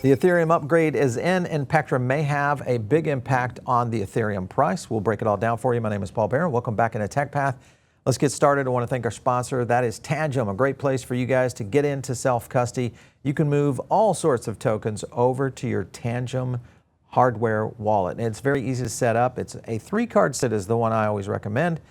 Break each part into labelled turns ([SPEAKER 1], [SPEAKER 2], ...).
[SPEAKER 1] The Ethereum upgrade is in, and Pectra may have a big impact on the Ethereum price. We'll break it all down for you. My name is Paul Barron. Welcome back into Tech Path. Let's get started. I want to thank our sponsor. That is Tangem, a great place for you guys to get into self-custody. You can move all sorts of tokens over to your Tangem hardware wallet. And it's very easy to set up. It's a 3-card set is the one I always recommend.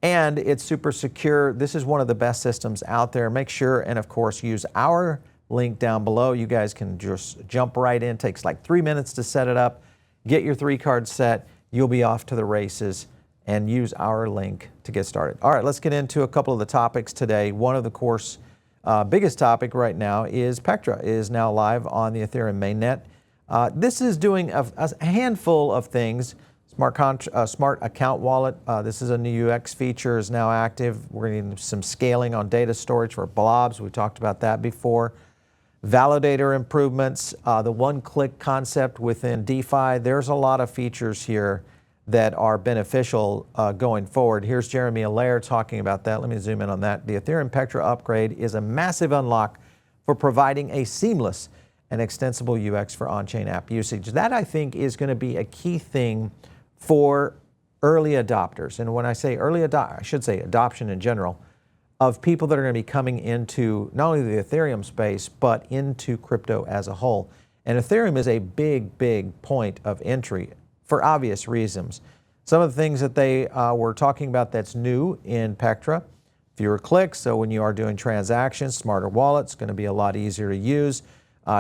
[SPEAKER 1] And it's super secure. This is one of the best systems out there. Make sure, and of course, use our link down below. You guys can just jump right in. It takes like 3 minutes to set it up. Get your 3-card set. You'll be off to the races, and use our link to get started. All right, let's get into a couple of the topics today. One of the course biggest topic right now is Pectra is now live on the Ethereum mainnet. This is doing a handful of things. Smart account wallet. This is a new UX feature, is now active. We're getting some scaling on data storage for blobs. We talked about that before. Validator improvements, the one-click concept within DeFi. There's a lot of features here that are beneficial going forward. Here's Jeremy Allaire talking about that. Let me zoom in on that. The Ethereum Pectra upgrade is a massive unlock for providing a seamless and extensible UX for on-chain app usage. That, I think, is going to be a key thing for early adopters. And when I say I should say adoption in general, of people that are going to be coming into not only the Ethereum space, but into crypto as a whole. And Ethereum is a big, big point of entry for obvious reasons. Some of the things that they were talking about that's new in Pectra: fewer clicks, so when you are doing transactions, smarter wallets, going to be a lot easier to use.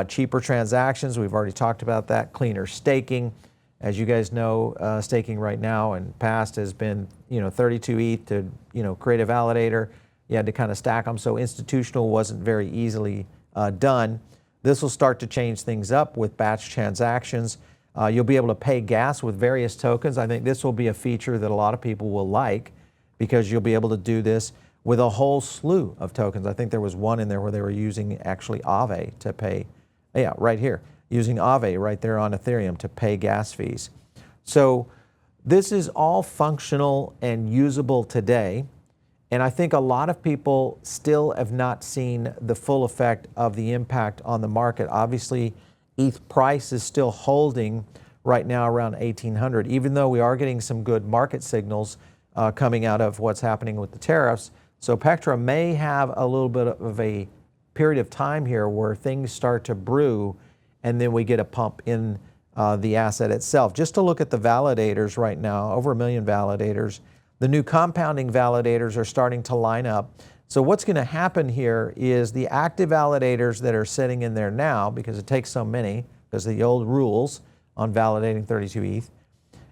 [SPEAKER 1] Cheaper transactions, we've already talked about that. Cleaner staking. As you guys know, staking right now and past has been, 32 ETH to, create a validator. You had to kind of stack them, so institutional wasn't very easily done. This will start to change things up with batch transactions. You'll be able to pay gas with various tokens. I think this will be a feature that a lot of people will like, because you'll be able to do this with a whole slew of tokens. I think there was one in there where they were using actually Aave to pay. Yeah, right here, using Aave right there on Ethereum to pay gas fees. So this is all functional and usable today. And I think a lot of people still have not seen the full effect of the impact on the market. Obviously, ETH price is still holding right now around 1,800, even though we are getting some good market signals coming out of what's happening with the tariffs. So Pectra may have a little bit of a period of time here where things start to brew, and then we get a pump in the asset itself. Just to look at the validators right now, over 1 million validators. The new compounding validators are starting to line up. So what's going to happen here is the active validators that are sitting in there now, because it takes so many, because of the old rules on validating 32 ETH,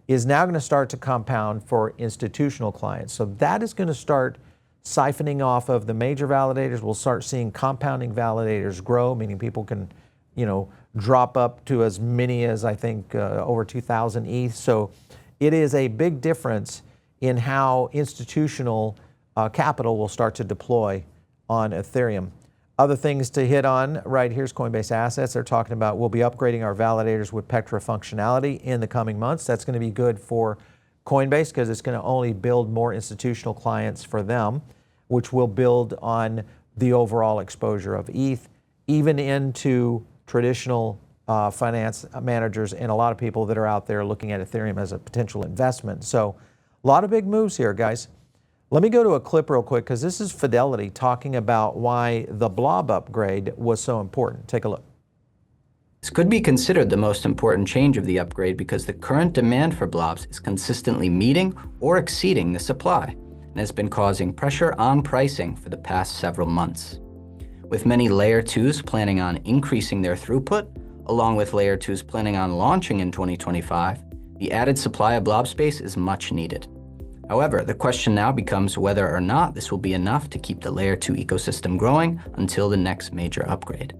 [SPEAKER 1] is now going to start to compound for institutional clients. So that is going to start siphoning off of the major validators. We'll start seeing compounding validators grow, meaning people can, drop up to as many as, I think, over 2,000 ETH. So it is a big difference in how institutional capital will start to deploy on Ethereum. Other things to hit on right here's Coinbase Assets. They're talking about we'll be upgrading our validators with Pectra functionality in the coming months. That's going to be good for Coinbase because it's going to only build more institutional clients for them, which will build on the overall exposure of ETH, even into traditional finance managers and a lot of people that are out there looking at Ethereum as a potential investment. So a lot of big moves here, guys. Let me go to a clip real quick, because this is Fidelity talking about why the Blob upgrade was so important. Take a look.
[SPEAKER 2] This could be considered the most important change of the upgrade because the current demand for blobs is consistently meeting or exceeding the supply and has been causing pressure on pricing for the past several months. With many Layer 2s planning on increasing their throughput, along with Layer 2s planning on launching in 2025, the added supply of blob space is much needed. However, the question now becomes whether or not this will be enough to keep the Layer 2 ecosystem growing until the next major upgrade.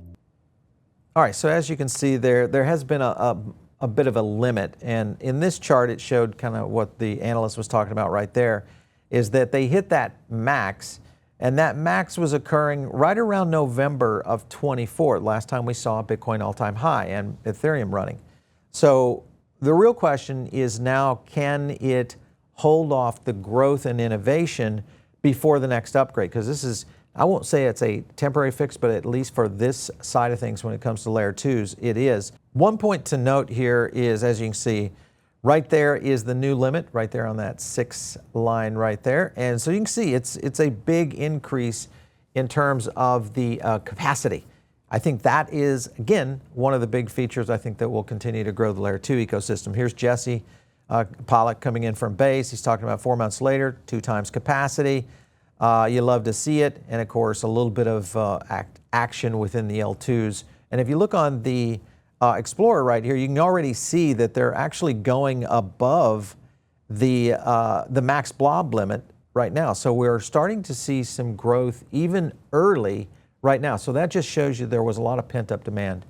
[SPEAKER 1] All right, so as you can see there has been a bit of a limit. And in this chart, it showed kind of what the analyst was talking about right there, is that they hit that max, and that max was occurring right around November of 24, last time we saw a Bitcoin all-time high and Ethereum running. So the real question is now, can it hold off the growth and innovation before the next upgrade? Because this is I won't say it's a temporary fix, but at least for this side of things when it comes to layer 2s, it is. One point to note here is, as you can see, right there is the new limit, right there on that 6 line right there. And so you can see it's a big increase in terms of the capacity. I think that is, again, one of the big features I think that will continue to grow the layer 2 ecosystem. Here's Jesse Pollock coming in from base. He's talking about 4 months later, 2 times capacity. You love to see it. And of course, a little bit of action within the L2s. And if you look on the Explorer right here, you can already see that they're actually going above the max blob limit right now. So we're starting to see some growth even early right now. So that just shows you there was a lot of pent-up demand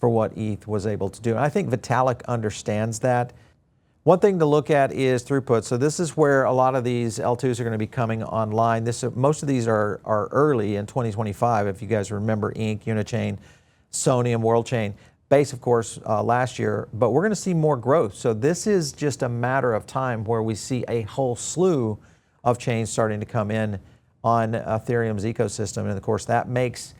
[SPEAKER 1] for what ETH was able to do. And I think Vitalik understands that. One thing to look at is throughput. So this is where a lot of these L2s are going to be coming online. Most of these are early in 2025. If you guys remember Inc., Unichain, Sonium, WorldChain. Base, of course, last year. But we're going to see more growth. So this is just a matter of time where we see a whole slew of chains starting to come in on Ethereum's ecosystem. And of course, that makes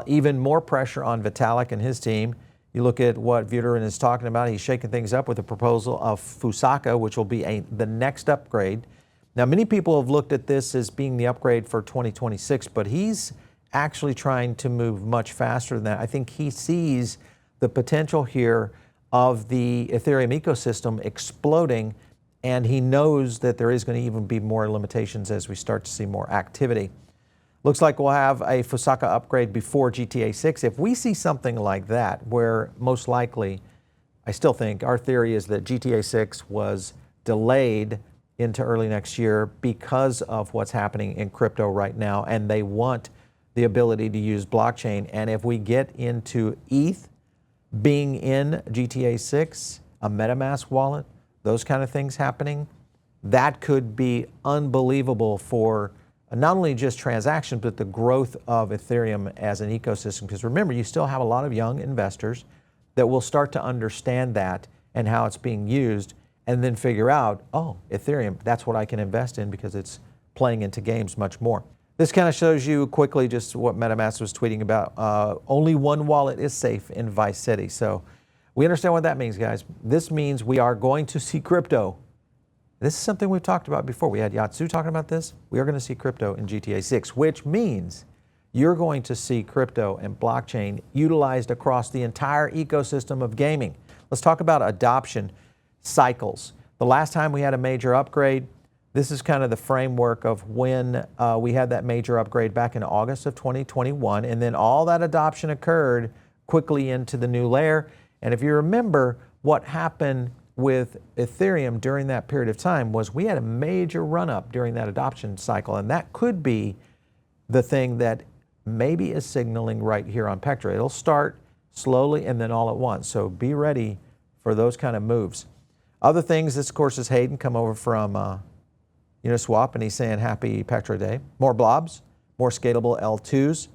[SPEAKER 1] even more pressure on Vitalik and his team. You look at what Vuderin is talking about. He's shaking things up with a proposal of Fusaka, which will be the next upgrade. Now, many people have looked at this as being the upgrade for 2026, but he's actually trying to move much faster than that. I think he sees the potential here of the Ethereum ecosystem exploding, and he knows that there is going to even be more limitations as we start to see more activity. Looks like we'll have a Fusaka upgrade before GTA 6. If we see something like that, where most likely, I still think our theory is that GTA 6 was delayed into early next year because of what's happening in crypto right now, and they want the ability to use blockchain. And if we get into ETH being in GTA 6, a MetaMask wallet, those kind of things happening, that could be unbelievable for not only just transactions, but the growth of Ethereum as an ecosystem. Because remember, you still have a lot of young investors that will start to understand that and how it's being used, and then figure out, oh, Ethereum, that's what I can invest in because it's playing into games much more. This kind of shows you quickly just what MetaMask was tweeting about. Only one wallet is safe in Vice City. So we understand what that means, guys. This means we are going to see crypto. This is something we've talked about before. We had Yatsu talking about this. We are going to see crypto in GTA 6, which means you're going to see crypto and blockchain utilized across the entire ecosystem of gaming. Let's talk about adoption cycles. The last time we had a major upgrade, this is kind of the framework of when we had that major upgrade back in August of 2021, and then all that adoption occurred quickly into the new layer. And if you remember what happened with Ethereum during that period of time was we had a major run-up during that adoption cycle, and that could be the thing that maybe is signaling right here on Pectra. It'll start slowly and then all at once, so be ready for those kind of moves. Other things, this of course is Hayden, come over from Uniswap, and he's saying happy Pectra Day. More blobs, more scalable L2s,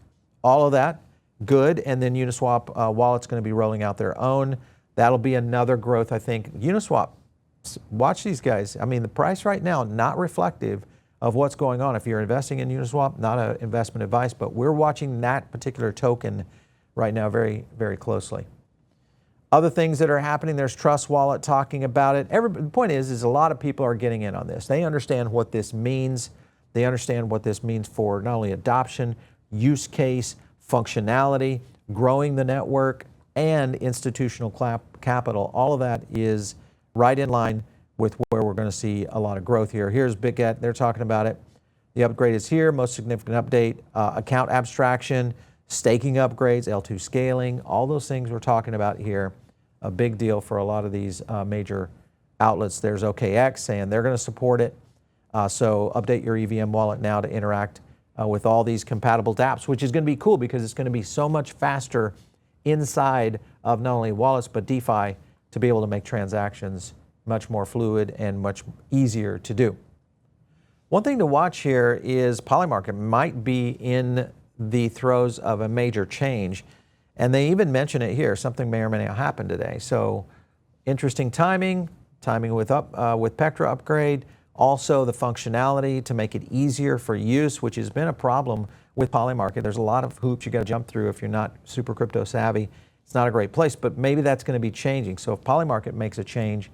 [SPEAKER 1] all of that, good. And then Uniswap wallet's going to be rolling out their own. That'll be another growth, I think. Uniswap, watch these guys. I mean, the price right now, not reflective of what's going on. If you're investing in Uniswap, not an investment advice, but we're watching that particular token right now very, very closely. Other things that are happening, there's Trust Wallet talking about it. The point is a lot of people are getting in on this. They understand what this means. They understand what this means for not only adoption, use case, functionality, growing the network, and institutional capital. All of that is right in line with where we're going to see a lot of growth here. Here's BitGet. They're talking about it. The upgrade is here. Most significant update, account abstraction, staking upgrades, L2 scaling, all those things we're talking about here. A big deal for a lot of these major outlets. There's OKX saying they're going to support it. So update your EVM wallet now to interact with all these compatible dApps, which is going to be cool because it's going to be so much faster inside of not only wallets but DeFi to be able to make transactions much more fluid and much easier to do. One thing to watch here is Polymarket might be in the throes of a major change, and they even mention it here. Something may or may not happen today. So interesting timing with Pectra upgrade, Also, the functionality to make it easier for use, which has been a problem with Polymarket. There's a lot of hoops you got to jump through if you're not super crypto savvy. It's not a great place, but maybe that's going to be changing. So if Polymarket makes a change,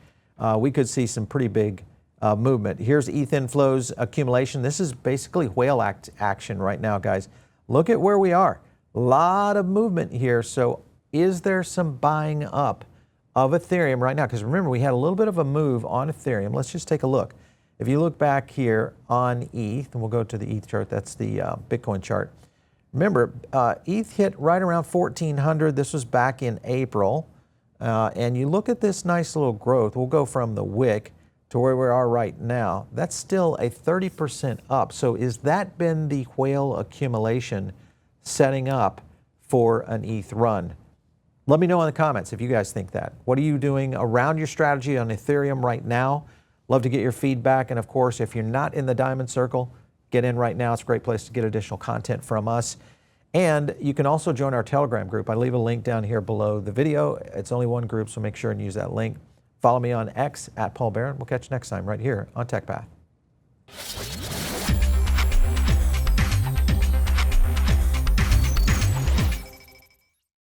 [SPEAKER 1] we could see some pretty big movement. Here's ETH inflows accumulation. This is basically whale action right now, guys. Look at where we are. A lot of movement here. So is there some buying up of Ethereum right now? Because remember, we had a little bit of a move on Ethereum. Let's just take a look. If you look back here on ETH, and we'll go to the ETH chart, that's the Bitcoin chart. Remember, ETH hit right around 1,400. This was back in April. And you look at this nice little growth. We'll go from the wick to where we are right now. That's still a 30% up. So is that been the whale accumulation setting up for an ETH run? Let me know in the comments if you guys think that. What are you doing around your strategy on Ethereum right now? Love to get your feedback. And of course, if you're not in the Diamond Circle, get in right now. It's a great place to get additional content from us. And you can also join our Telegram group. I leave a link down here below the video. It's only one group, so make sure and use that link. Follow me on X @Paul Barron. We'll catch you next time right here on TechPath.